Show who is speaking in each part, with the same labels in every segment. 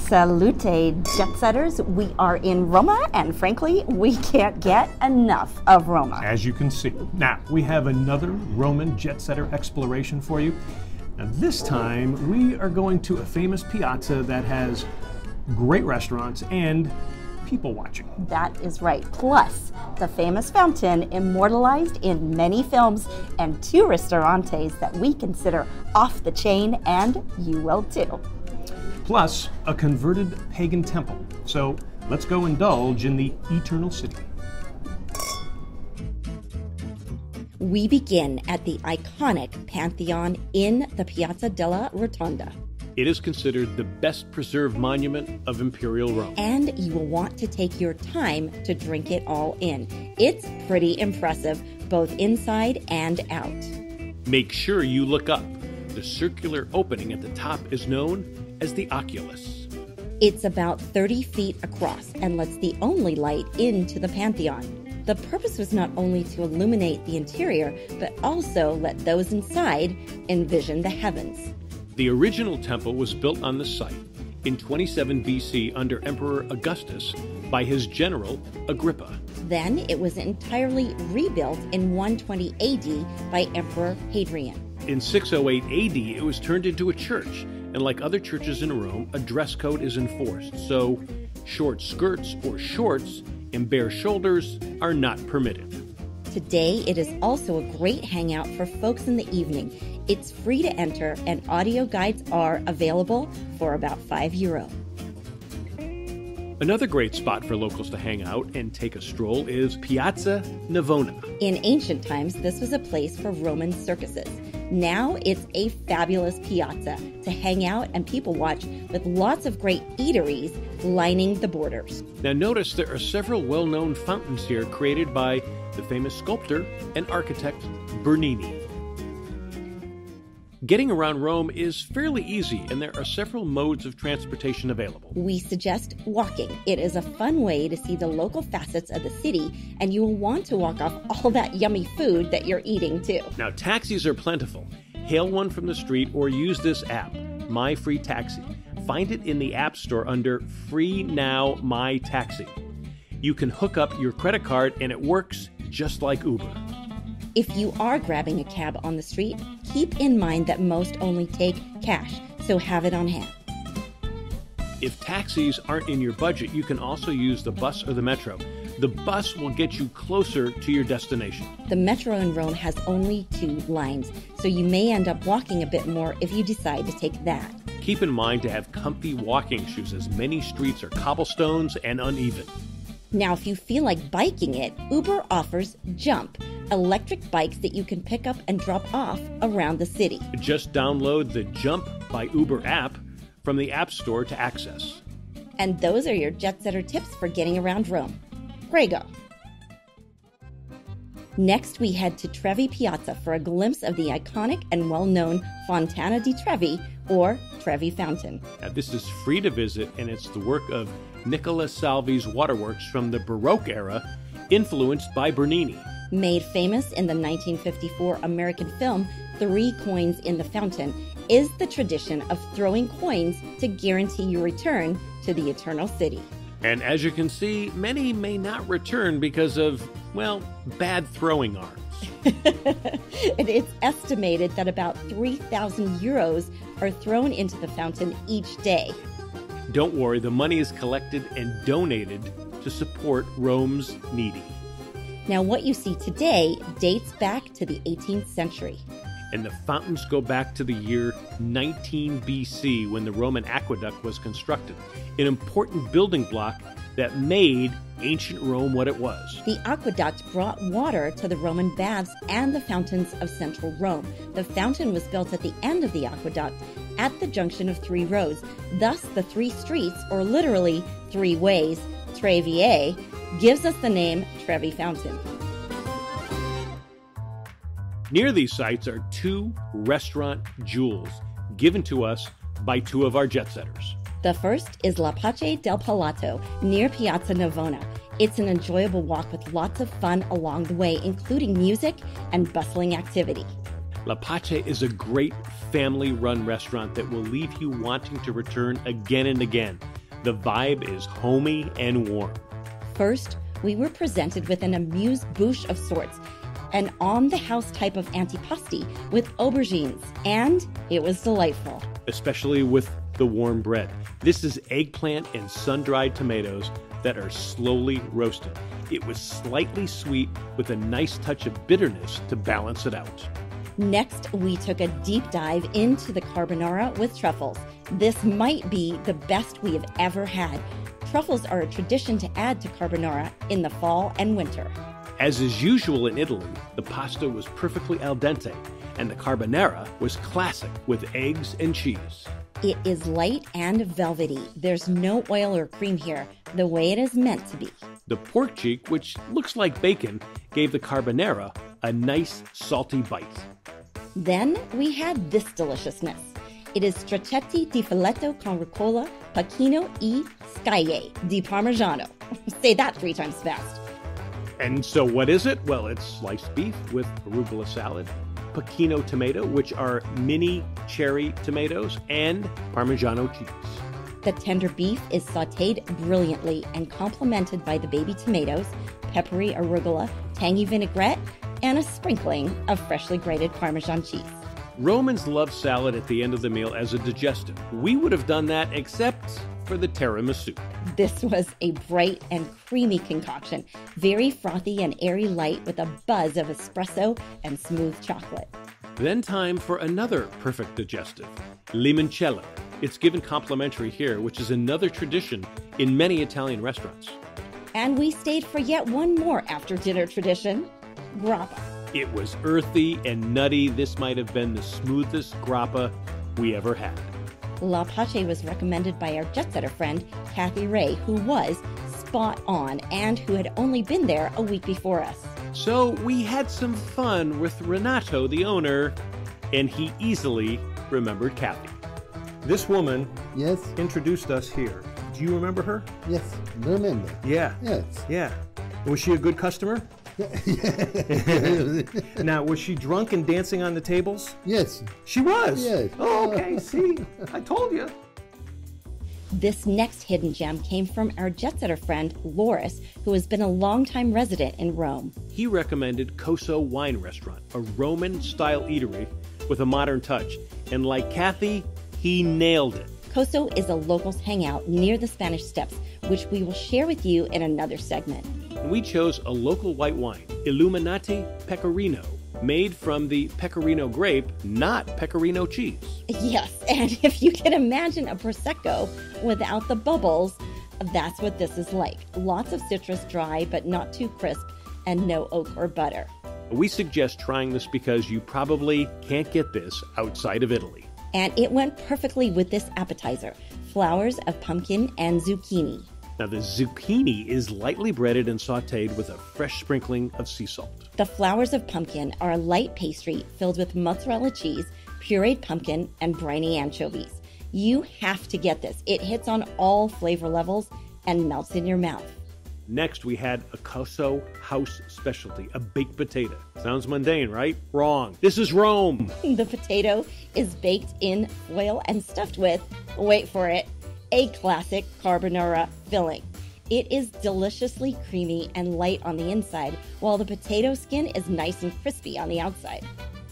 Speaker 1: Salute, Jetsetters. We are in Roma, and frankly, we can't get enough of Roma.
Speaker 2: As you can see. Now, we have another Roman Jetsetter exploration for you. Now, this time, we are going to a famous piazza that has great restaurants and people watching.
Speaker 1: That is right. Plus, the famous fountain immortalized in many films and two restaurantes that we consider off the chain, and you will too.
Speaker 2: Plus, a converted pagan temple. So let's go indulge in the Eternal City.
Speaker 1: We begin at the iconic Pantheon in the Piazza della Rotonda.
Speaker 3: It is considered the best preserved monument of Imperial Rome.
Speaker 1: And you will want to take your time to drink it all in. It's pretty impressive, both inside and out.
Speaker 3: Make sure you look up. The circular opening at the top is known as the oculus.
Speaker 1: It's about 30 feet across and lets the only light into the Pantheon. The purpose was not only to illuminate the interior, but also let those inside envision the heavens.
Speaker 3: The original temple was built on the site in 27 BC under Emperor Augustus by his general Agrippa.
Speaker 1: Then it was entirely rebuilt in 120 AD by Emperor Hadrian.
Speaker 3: In 608 AD, it was turned into a church, and like other churches in Rome, a dress code is enforced, so short skirts or shorts and bare shoulders are not permitted.
Speaker 1: Today, it is also a great hangout for folks in the evening. It's free to enter, and audio guides are available for about €5.
Speaker 3: Another great spot for locals to hang out and take a stroll is Piazza Navona.
Speaker 1: In ancient times, this was a place for Roman circuses. Now it's a fabulous piazza to hang out and people watch, with lots of great eateries lining the borders.
Speaker 3: Now notice there are several well-known fountains here created by the famous sculptor and architect Bernini. Getting around Rome is fairly easy, and there are several modes of transportation available.
Speaker 1: We suggest walking. It is a fun way to see the local facets of the city, and you will want to walk off all that yummy food that you're eating too.
Speaker 3: Now, taxis are plentiful. Hail one from the street or use this app, My Free Taxi. Find it in the App Store under Free Now My Taxi. You can hook up your credit card, and it works just like Uber.
Speaker 1: If you are grabbing a cab on the street, keep in mind that most only take cash, so have it on hand.
Speaker 3: If taxis aren't in your budget, you can also use the bus or the metro. The bus will get you closer to your destination.
Speaker 1: The metro in Rome has only 2 lines, so you may end up walking a bit more if you decide to take that.
Speaker 3: Keep in mind to have comfy walking shoes, as many streets are cobblestones and uneven.
Speaker 1: Now, if you feel like biking it, Uber offers Jump, electric bikes that you can pick up and drop off around the city.
Speaker 3: Just download the Jump by Uber app from the App Store to access.
Speaker 1: And those are your Jetsetter tips for getting around Rome. Prego. Next, we head to Trevi Piazza for a glimpse of the iconic and well-known Fontana di Trevi, or Trevi Fountain.
Speaker 3: Now, this is free to visit, and it's the work of Nicola Salvi's waterworks from the Baroque era, influenced by Bernini.
Speaker 1: Made famous in the 1954 American film 3 Coins in the Fountain, is the tradition of throwing coins to guarantee your return to the Eternal City.
Speaker 3: And as you can see, many may not return because of, well, bad throwing arms.
Speaker 1: And it's estimated that about 3,000 euros are thrown into the fountain each day.
Speaker 3: Don't worry, the money is collected and donated to support Rome's needy.
Speaker 1: Now, what you see today dates back to the 18th century.
Speaker 3: And the fountains go back to the year 19 BC when the Roman aqueduct was constructed, an important building block that made ancient Rome what it was.
Speaker 1: The aqueduct brought water to the Roman baths and the fountains of central Rome. The fountain was built at the end of the aqueduct at the junction of 3 roads. Thus, the 3 streets, or literally 3 ways, Trevi, gives us the name Trevi Fountain.
Speaker 3: Near these sites are 2 restaurant jewels given to us by 2 of our jet-setters.
Speaker 1: The first is La Pace del Palato near Piazza Navona. It's an enjoyable walk with lots of fun along the way, including music and bustling activity.
Speaker 3: La Pate is a great family-run restaurant that will leave you wanting to return again and again. The vibe is homey and warm.
Speaker 1: First, we were presented with an amuse-bouche of sorts, an on-the-house type of antipasti with aubergines, and it was delightful.
Speaker 3: Especially with the warm bread. This is eggplant and sun-dried tomatoes that are slowly roasted. It was slightly sweet with a nice touch of bitterness to balance it out.
Speaker 1: Next, we took a deep dive into the carbonara with truffles. This might be the best we have ever had. Truffles are a tradition to add to carbonara in the fall and winter.
Speaker 3: As is usual in Italy, the pasta was perfectly al dente, and the carbonara was classic with eggs and cheese.
Speaker 1: It is light and velvety. There's no oil or cream here, the way it is meant to be.
Speaker 3: The pork cheek, which looks like bacon, gave the carbonara a nice salty bite.
Speaker 1: Then we had this deliciousness. It is stracchetti di filetto con ricotta, pacchino e scaglie di Parmigiano. Say that 3 times fast.
Speaker 3: And so what is it? Well, it's sliced beef with arugula salad, pacchino tomato, which are mini cherry tomatoes, and Parmigiano cheese.
Speaker 1: The tender beef is sautéed brilliantly and complemented by the baby tomatoes, peppery arugula, tangy vinaigrette, and a sprinkling of freshly grated Parmesan cheese.
Speaker 3: Romans love salad at the end of the meal as a digestive. We would have done that except for the tiramisu.
Speaker 1: This was a bright and creamy concoction, very frothy and airy light with a buzz of espresso and smooth chocolate.
Speaker 3: Then time for another perfect digestive, Limoncello. It's given complimentary here, which is another tradition in many Italian restaurants.
Speaker 1: And we stayed for yet one more after-dinner tradition, grappa.
Speaker 3: It was earthy and nutty. This might have been the smoothest grappa we ever had.
Speaker 1: La Pate was recommended by our Jetsetter friend, Kathy Ray, who was spot on and who had only been there a week before us.
Speaker 3: So we had some fun with Renato, the owner, and he easily remembered Kathy.
Speaker 2: This woman
Speaker 4: Yes,
Speaker 2: introduced us here. Do you remember her?
Speaker 4: yes, remember.
Speaker 2: Yeah.
Speaker 4: Yes.
Speaker 2: Yeah. Was she a good customer? Now, was she drunk and dancing on the tables?
Speaker 4: Yes.
Speaker 2: She was?
Speaker 4: Yes.
Speaker 2: Oh, okay. See? I told you.
Speaker 1: This next hidden gem came from our Jetsetter friend, Loris, who has been a longtime resident in Rome.
Speaker 3: He recommended Koso Wine Restaurant, a Roman-style eatery with a modern touch. And like Kathy, he nailed it.
Speaker 1: Koso is a locals hangout near the Spanish Steps, which we will share with you in another segment.
Speaker 3: And we chose a local white wine, Illuminati Pecorino, made from the pecorino grape, not pecorino cheese.
Speaker 1: Yes, and if you can imagine a Prosecco without the bubbles, that's what this is like. Lots of citrus, dry but not too crisp, and no oak or butter.
Speaker 3: We suggest trying this because you probably can't get this outside of Italy.
Speaker 1: And it went perfectly with this appetizer, flowers of pumpkin and zucchini.
Speaker 3: Now the zucchini is lightly breaded and sautéed with a fresh sprinkling of sea salt.
Speaker 1: The flowers of pumpkin are a light pastry filled with mozzarella cheese, pureed pumpkin, and briny anchovies. You have to get this. It hits on all flavor levels and melts in your mouth.
Speaker 3: Next, we had a Koso house specialty, a baked potato. Sounds mundane, right? Wrong. This is Rome.
Speaker 1: The potato is baked in foil and stuffed with, wait for it, a classic carbonara filling. It is deliciously creamy and light on the inside, while the potato skin is nice and crispy on the outside.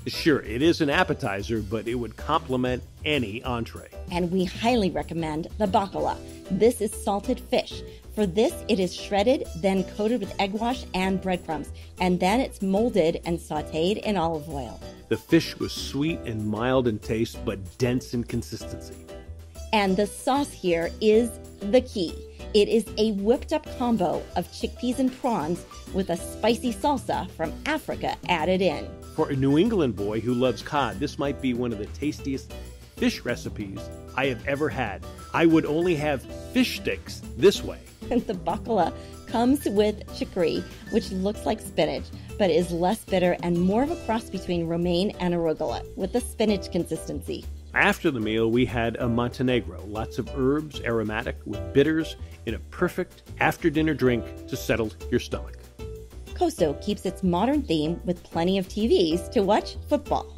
Speaker 3: Sure, it is an appetizer, but it would complement any entree.
Speaker 1: And we highly recommend the Bacala. This is salted fish. For this, it is shredded, then coated with egg wash and breadcrumbs, and then it's molded and sautéed in olive oil.
Speaker 3: The fish was sweet and mild in taste, but dense in consistency.
Speaker 1: And the sauce here is the key. It is a whipped up combo of chickpeas and prawns with a spicy salsa from Africa added in.
Speaker 3: For a New England boy who loves cod, this might be one of the tastiest fish recipes I have ever had. I would only have fish sticks this way.
Speaker 1: And the bacala comes with chicory, which looks like spinach, but is less bitter and more of a cross between romaine and arugula, with a spinach consistency.
Speaker 3: After the meal, we had a Montenegro, lots of herbs, aromatic, with bitters, in a perfect after-dinner drink to settle your stomach.
Speaker 1: Koso keeps its modern theme with plenty of TVs to watch football.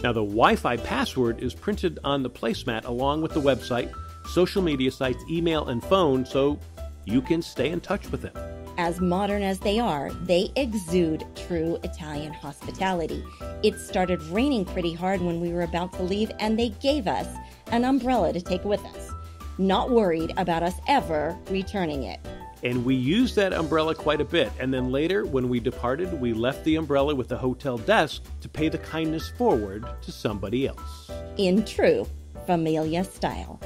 Speaker 3: Now, the Wi-Fi password is printed on the placemat along with the website, social media sites, email, and phone so you can stay in touch with them.
Speaker 1: As modern as they are, they exude true Italian hospitality. It started raining pretty hard when we were about to leave, and they gave us an umbrella to take with us, not worried about us ever returning it.
Speaker 3: And we used that umbrella quite a bit, and then later, when we departed, we left the umbrella with the hotel desk to pay the kindness forward to somebody else.
Speaker 1: In true familia style.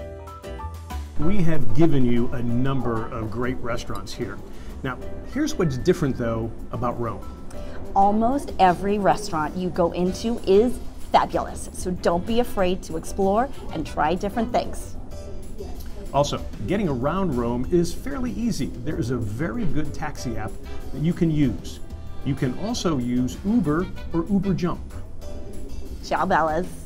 Speaker 2: We have given you a number of great restaurants here. Now, here's what's different, though, about Rome.
Speaker 1: Almost every restaurant you go into is fabulous, so don't be afraid to explore and try different things.
Speaker 2: Also, getting around Rome is fairly easy. There is a very good taxi app that you can use. You can also use Uber or Uber Jump.
Speaker 1: Ciao Bellas.